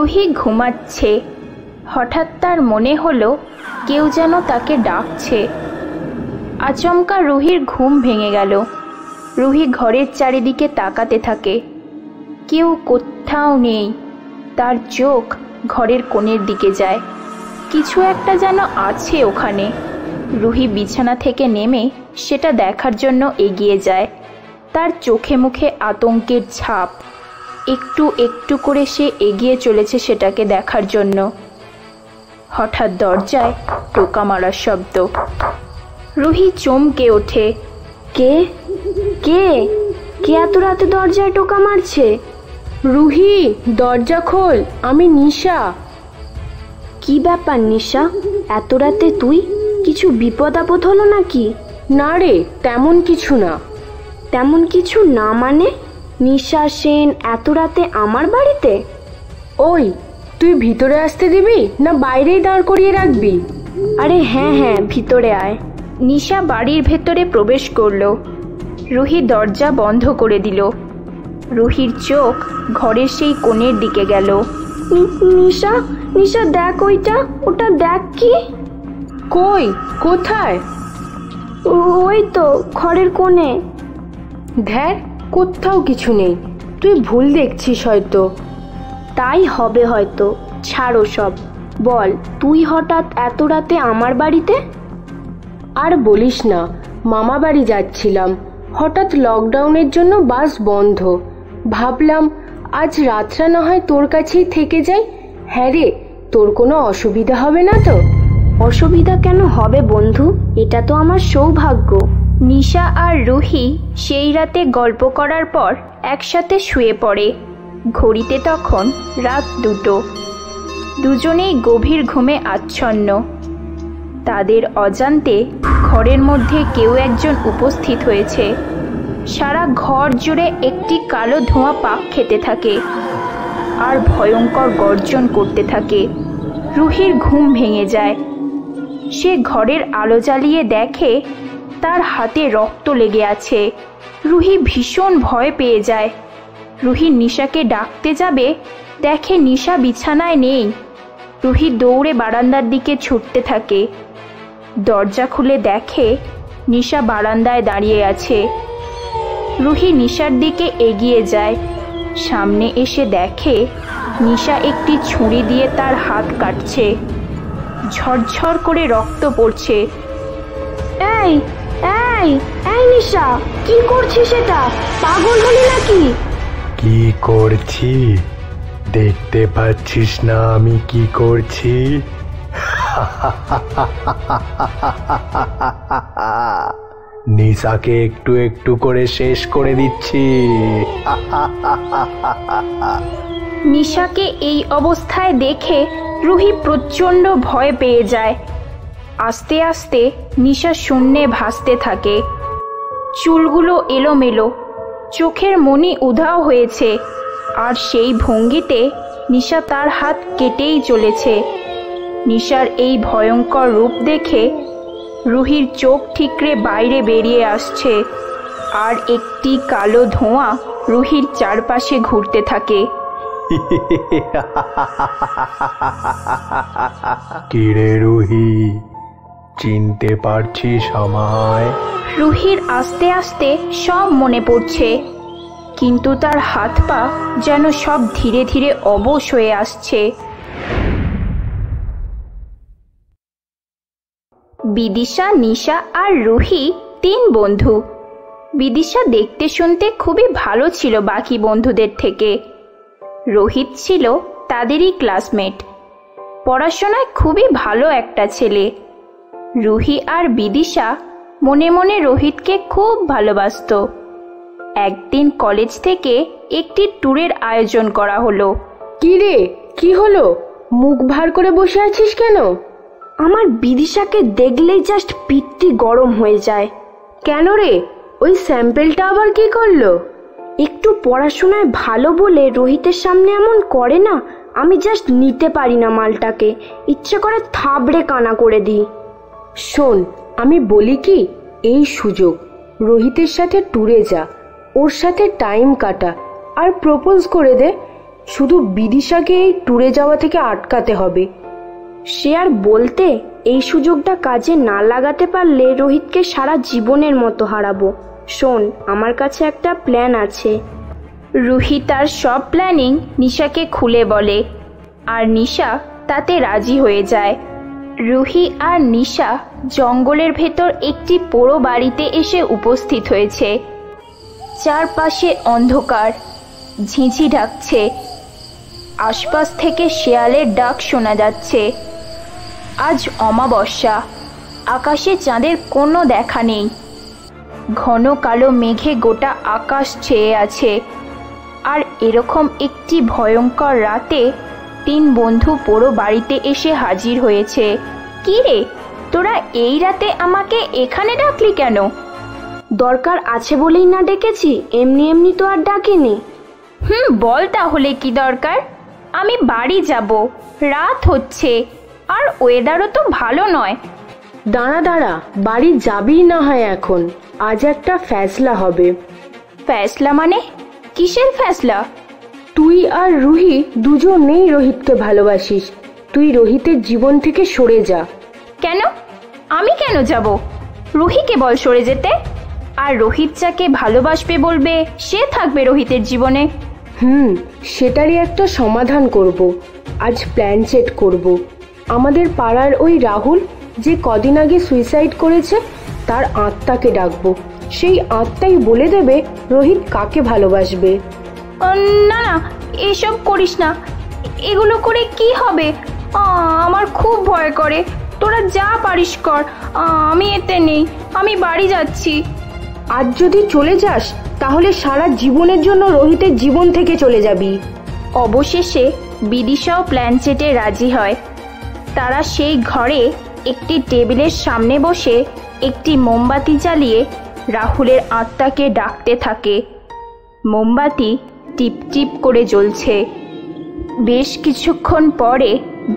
রুহি ঘুমাচ্ছে। হঠাৎ তার মনে হলো কেউ যেন তাকে ডাকছে। আচমকা রুহির ঘুম ভেঙে গেল। রুহি ঘরের চারিদিকে তাকাতে থাকে। কেউ কোথাও নেই। তার চোখ ঘরের কোণের দিকে যায়। কিছু একটা যেন আছে ওখানে। রুহি বিছানা থেকে নেমে সেটা দেখার জন্য এগিয়ে যায়। তার চোখে মুখে আতঙ্কের ছাপ। একটু একটু করে সে এগিয়ে চলেছে সেটাকে দেখার জন্য। হঠাৎ দরজায় টোকা মারার শব্দ। রুহি চমকে ওঠে। কে কে কে এত রাতে দরজায় টোকা মারছে? রুহি, দরজা খোল, আমি নিশা। কি ব্যাপার নিশা, এত রাতে তুই? কিছু বিপদ আপদ হলো নাকি? না রে, তেমন কিছু না। তেমন কিছু না মানে? নিশা সেন এত রাতে আমার বাড়িতে? ওই, তুই ভিতরে আসতে দিবি না বাইরেই দাঁড় করিয়ে রাখবি? আরে হ্যাঁ হ্যাঁ, ভিতরে আয়। নিশা বাড়ির ভেতরে প্রবেশ করল। রুহি দরজা বন্ধ করে দিল। রুহির চোখ ঘরের সেই কোণের দিকে গেল। নিশা, নিশা দেখ ওটা দেখ। কি? কই? কোথায়? ওই তো ঘরের কোণে। ধ্যার, কোথাও কিছু নেই। তুই ভুল দেখছিস হয়তো। তাই হবে হয়তো। ছাড়ো সব। বল, তুই হঠাৎ এত রাতে আমার বাড়িতে? আর বলিস না, মামা বাড়ি যাচ্ছিলাম। হঠাৎ লকডাউনের জন্য বাস বন্ধ। ভাবলাম আজ রাতটা না হয় তোর কাছেই থেকে যাই। হ্যাঁ রে, তোর কোনো অসুবিধা হবে না তো? অসুবিধা কেন হবে বন্ধু? এটা তো আমার সৌভাগ্য। নিশা আর রুহি সেই রাতে গল্প করার পর একসাথে শুয়ে পড়ে। ঘড়িতে তখন রাত 2টো। দুজনেই গভীর ঘুমে আচ্ছন্ন। তাদের অজান্তে ঘরের মধ্যে কেউ একজন উপস্থিত হয়েছে। সারা ঘর জুড়ে একটি কালো ধোঁয়া পাক খেতে থাকে আর ভয়ঙ্কর গর্জন করতে থাকে। রুহির ঘুম ভেঙে যায়। সে ঘরের আলো জ্বালিয়ে দেখে তার হাতে রক্ত লেগে আছে। রুহি ভীষণ ভয় পেয়ে যায়। রুহি নিশাকে ডাকতে যাবে, দেখে নিশা বিছানায় নেই। রুহি দৌড়ে বারান্দার দিকে ছুটতে থাকে। দরজা খুলে দেখে নিশা বারান্দায় দাঁড়িয়ে আছে। রুহি নিশার দিকে এগিয়ে যায়। সামনে এসে দেখে নিশা একটি ছুরি দিয়ে তার হাত কাটছে। ঝরঝর করে রক্ত পড়ছে। এই এই এই নিশা, কি করছিস? এটা পাগল হলি নাকি? কি করছি দেখতে পাচ্ছিস না আমি কি করছি? নিশাকে একটু একটু করে শেষ করে দিচ্ছি। নিশাকে এই অবস্থায় দেখে রুহি প্রচণ্ড ভয় পেয়ে যায়। আস্তে আস্তে নিশা শূন্যে ভাসতে থাকে। চুলগুলো এলোমেলো, চোখের মনি উধাও হয়েছে। আর সেই ভঙ্গিতে নিশা তার হাত কেটেই চলেছে। নিশার এই ভয়ঙ্কর রূপ দেখে রুহির চোখ ঠিকরে বাইরে বেরিয়ে আসছে। আর একটি কালো ধোঁয়া রুহির চারপাশে ঘুরতে থাকে। কিরে রুহি, চিনতে পারছিস আমায়? রুহির আস্তে আস্তে সব মনে পড়ছে, কিন্তু তার হাত পা যেন সব ধীরে ধীরে অবশ হয়ে আসছে। বিদিশা, নিশা আর রুহি 3 বন্ধু। বিদিশা দেখতে শুনতে খুবই ভালো ছিল বাকি বন্ধুদের থেকে। রোহিত ছিল তাদেরই ক্লাসমেট। পড়াশোনায় খুবই ভালো একটা ছেলে। রুহি আর বিদিশা মনে মনে রোহিতকে খুব ভালোবাসতো। একদিন কলেজ থেকে একটি ট্যুরের আয়োজন করা হলো। কি রে, কি হলো? মুখ ভার করে বসে আছিস কেন? আমার বিদিশাকে দেখলেই জাস্ট পিত্তি গরম হয়ে যায়। কেন রে, ওই স্যাম্পেলটা আবার কি করলো? একটু পড়াশোনায় ভালো বলে রোহিতের সামনে এমন করে না, আমি জাস্ট নিতে পারি না মালটাকে। ইচ্ছে করে থাবড়ে কানা করে দিই। শোন, আমি বলি কি, এই সুযোগ, রোহিতের সাথে ট্যুরে যা, ওর সাথে টাইম কাটা আর প্রপোজ করে দে। শুধু বিদিশাকে এই ট্যুরে যাওয়া থেকে আটকাতে হবে। সে আর বলতে, এই সুযোগটা কাজে না লাগাতে পারলে রোহিতকে সারা জীবনের মতো হারাবো। শোন, আমার কাছে একটা প্ল্যান আছে। রুহি তার সব প্ল্যানিং নিশাকে খুলে বলে, আর নিশা তাতে রাজি হয়ে যায়। রুহি আর নিশা জঙ্গলের ভেতর একটি পোড়ো বাড়িতে এসে উপস্থিত হয়েছে। চারপাশে অন্ধকার, ঝিঁঝি ডাকছে, আশপাশ থেকে শেয়ালের ডাক শোনা যাচ্ছে। আজ অমাবস্যা, আকাশে চাঁদের কোনো দেখা নেই। ঘন কালো মেঘে গোটা আকাশ ছেয়ে আছে। আর এরকম একটি ভয়ঙ্কর রাতে 3 বন্ধু পোড়ো বাড়িতে এসে হাজির হয়েছে। কি রে, তোরা এই রাতে আমাকে এখানে ডাকলি কেন? দরকার আছে বলেই না ডেকেছি, এমনি এমনি তো আর ডাকিনি। বল তাহলে কি দরকার? আমি বাড়ি যাব, রাত হচ্ছে, আর ওয়েদারও তো ভালো নয়। দাঁড়া দাঁড়া, বাড়ি যাবি না হয় এখন। আজ একটা ফ্যাসলা হবে। ফ্যাসলা মানে? কিসের ফ্যাসলা? তুই আর রুহি দুজনেই রোহিতকে ভালোবাসিস। তুই রোহিতের জীবন থেকে সরে যা। কেন? আমি কেন যাব? রুহিকে বল সরে যেতে। আর রোহিত যাকে ভালোবাসবে বলবে সে থাকবে রোহিতের জীবনে। সেটারই একটা সমাধান করব। আজ প্ল্যান সেট করব। আমাদের পাড়ার ওই রাহুল যে কদিন আগে সুইসাইড করেছে, তার আত্মাকে ডাকবো। সেই আত্মাই বলে দেবে রোহিত কাকে ভালোবাসবে। না না, এসব করিস না। এগুলো করে কি হবে? আমার খুব ভয় করে। তোরা যা পারিস কর, আমি এতে নেই। আমি বাড়ি যাচ্ছি। আজ যদি চলে যাস তাহলে সারা জীবনের জন্য রোহিতের জীবন থেকে চলে যাবি। অবশেষে বিদিশাও প্ল্যান সেটে রাজি হয়। তারা সেই ঘরে একটি টেবিলের সামনে বসে একটি মোমবাতি জ্বালিয়ে রাহুলের আত্মাকে ডাকতে থাকে। মোমবাতি টিপ টিপ করে জ্বলছে। বেশ কিছুক্ষণ পরে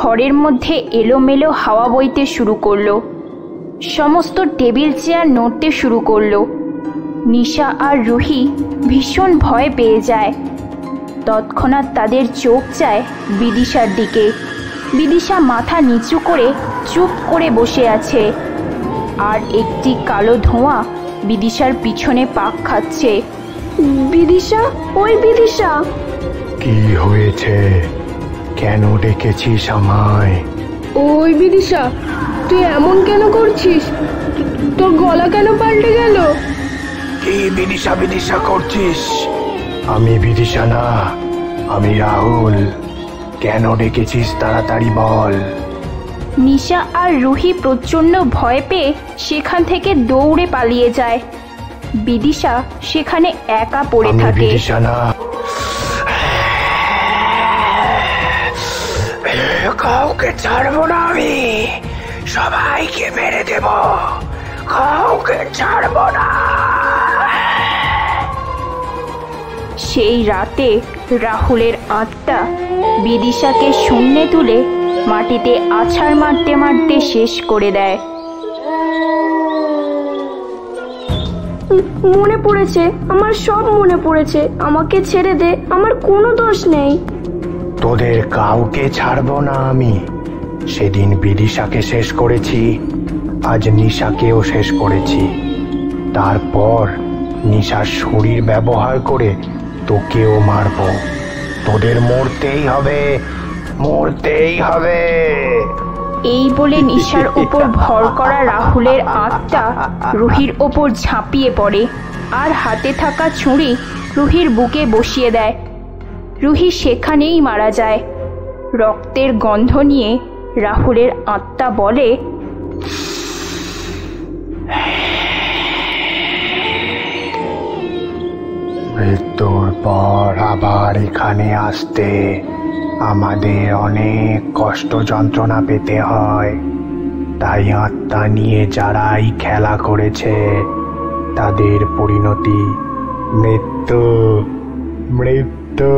ঘরের মধ্যে এলোমেলো হাওয়া বইতে শুরু করলো। সমস্ত টেবিল চেয়ার নড়তে শুরু করলো। নিশা আর রুহি ভীষণ ভয় পেয়ে যায়। তৎক্ষণাৎ তাদের চোখ যায় বিদিশার দিকে। বিদিশা মাথা নিচু করে চুপ করে বসে আছে, আর একটি কালো ধোঁয়া বিদিশার পিছনে পাক খাচ্ছে। বিদিশা, ওই বিদিশা! কি হয়েছে? কেন ডেকেছিস আমায়? ওই বিদিশা, তুই এমন কেন করছিস? তোর গলা কেন পাল্টে গেল? কি বিদিশা বিদিশা করছিস? আমি বিদিশা না, আমি রাহুল। কেন ডেকেছিস তাড়াতাড়ি বল। নিশা আর রুহি প্রচণ্ড ভয় পেয়ে সেখান থেকে দৌড়ে পালিয়ে যায়। বিদিশা সেখানে একা পড়ে থাকে। বিদিশা না, কাউকে ছাড়বো না আমি। সবাইকে মেরে দেব, কাউকে ছাড়বো না। সেই রাতে রাহুলের আত্মা বিদিশাকে শূন্যে তুলে মাটিতে আছাড় মারতে মারতে শেষ করে দেয়। মনে পড়েছে, আমার সব মনে পড়েছে। আমাকে ছেড়ে দে, আমার কোনো দোষ নেই। তোদের কাউকে ছাড়বো না আমি। সেদিন বিদিশাকে শেষ করেছি, আজ নিশাকেও শেষ করেছি। তারপর নিশার শরীর ব্যবহার করে তোকেও মারবো। তোদের মরতেই হবে, মরতেই হবে। এই বলে নিশার উপর ভর করা রাহুলের আত্মা রুহির ওপর ঝাঁপিয়ে পড়ে, আর হাতে থাকা ছুরি রুহির বুকে বসিয়ে দেয়। রুহি সেখানেই মারা যায়। রক্তের গন্ধ নিয়ে রাহুলের আত্মা বলে, মৃত্যুর পর আবার এখানে আসতে আমাদের অনেক কষ্ট যন্ত্রণা পেতে হয়। তাই আত্মা নিয়ে যারাই খেলা করেছে তাদের পরিণতি মৃত্যু। মৃত্যু।